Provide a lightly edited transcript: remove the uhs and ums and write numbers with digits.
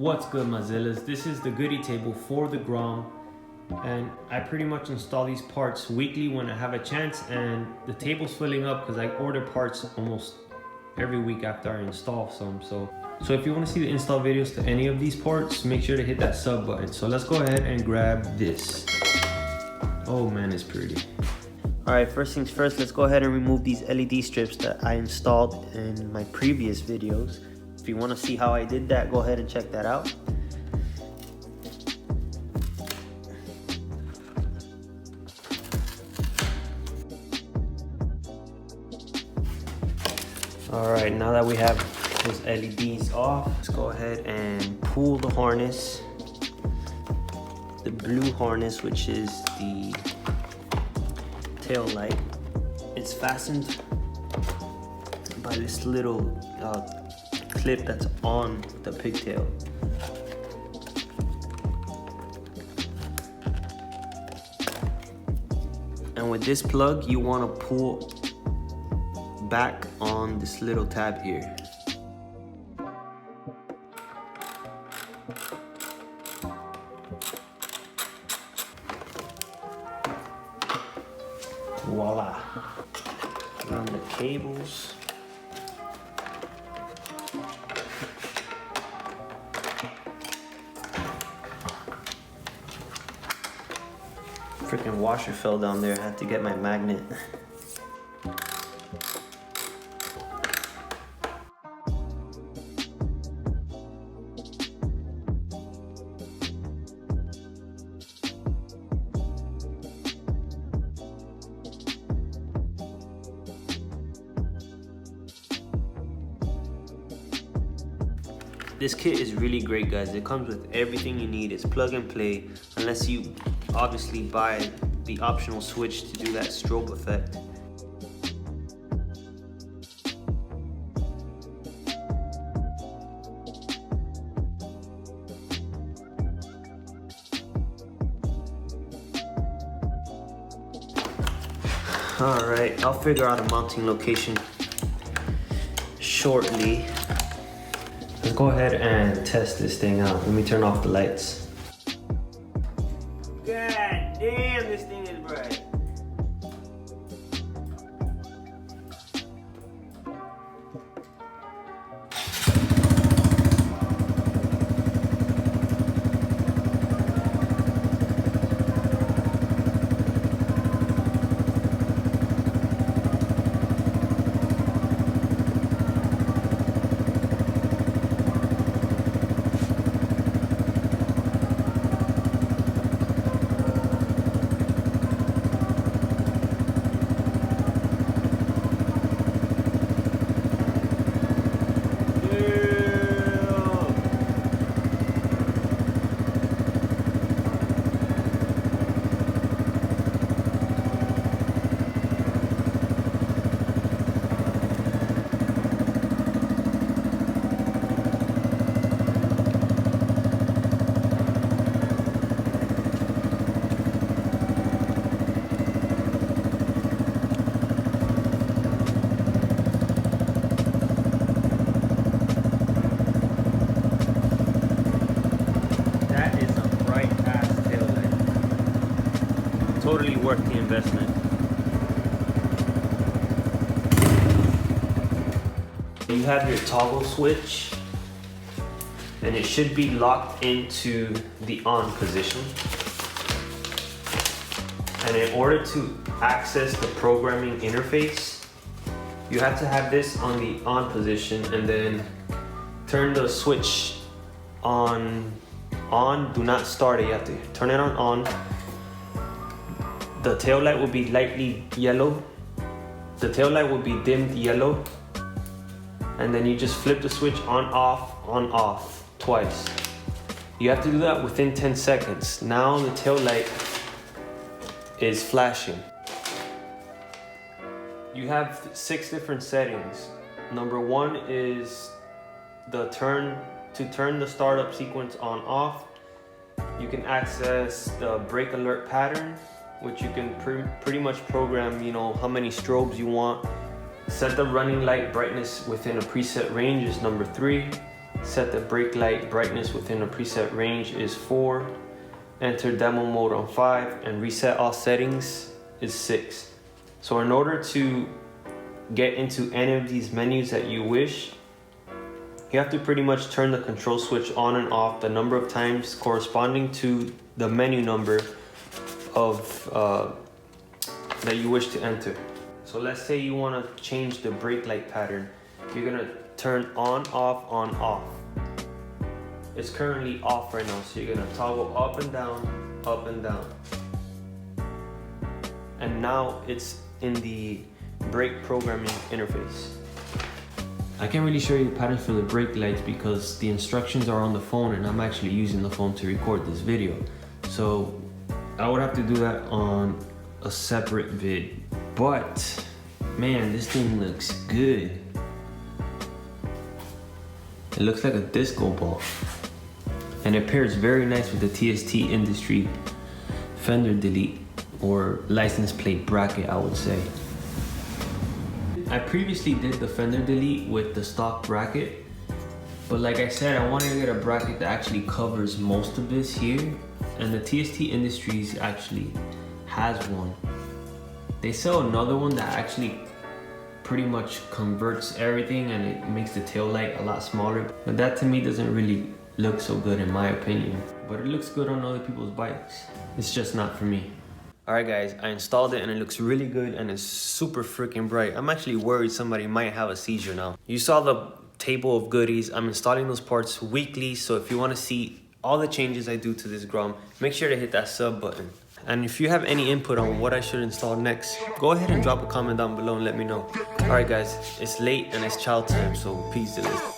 What's good, Mozillas? This is the goodie table for the Grom, and I pretty much install these parts weekly when I have a chance, and the table's filling up because I order parts almost every week after I install some. So if you want to see the install videos to any of these parts, make sure to hit that sub button. So let's go ahead and grab this. Oh man, it's pretty. All right, first things first, let's go ahead and remove these LED strips that I installed in my previous videos. If you want to see how I did that, go ahead and check that out. All right, now that we have those LEDs off, let's go ahead and pull the harness. The blue harness, which is the tail light. It's fastened by this little clip that's on the pigtail. And with this plug, you want to pull back on this little tab here. Voila. Run the cables. Freaking washer fell down there. I had to get my magnet. This kit is really great, guys. It comes with everything you need. It's plug and play, unless you obviously buy the optional switch to do that strobe effect. All right, I'll figure out a mounting location shortly. Let's go ahead and test this thing out. Let me turn off the lights. God damn, this thing is bright. Totally worth the investment. You have your toggle switch, and it should be locked into the on position. And in order to access the programming interface, you have to have this on the on position and then turn the switch on. Do not start it, you have to turn it on. The tail light will be lightly yellow. The tail light will be dimmed yellow. And then you just flip the switch on, off twice. You have to do that within 10 seconds. Now the tail light is flashing. You have 6 different settings. Number 1 is to turn the startup sequence on, off. You can access the brake alert pattern, which you can pretty much program, how many strobes you want. Set the running light brightness within a preset range is number 3. Set the brake light brightness within a preset range is 4. Enter demo mode on 5, and reset all settings is 6. So in order to get into any of these menus that you wish, you have to pretty much turn the control switch on and off the number of times corresponding to the menu number of that you wish to enter. So let's say you want to change the brake light pattern. You're gonna turn on, off, on, off. It's currently off right now, so you're gonna toggle up and down, up and down. And now it's in the brake programming interface. I can't really show you the patterns for the brake lights because the instructions are on the phone and I'm actually using the phone to record this video. So I would have to do that on a separate vid. But man, this thing looks good. It looks like a disco ball. And it pairs very nice with the TST Industry Fender Delete, or license plate bracket, I would say. I previously did the Fender Delete with the stock bracket, but like I said, I wanted to get a bracket that actually covers most of this here, and the TST Industries actually has one. They sell another one that actually pretty much converts everything and it makes the tail light a lot smaller, but that to me doesn't really look so good in my opinion, but it looks good on other people's bikes. It's just not for me. Alright guys, I installed it and it looks really good and it's super freaking bright. I'm actually worried somebody might have a seizure now. You saw the table of goodies. I'm installing those parts weekly, so if you want to see all the changes I do to this Grom, make sure to hit that sub button. And if you have any input on what I should install next, go ahead and drop a comment down below and let me know. Alright guys, it's late and it's chow time, so peace to this.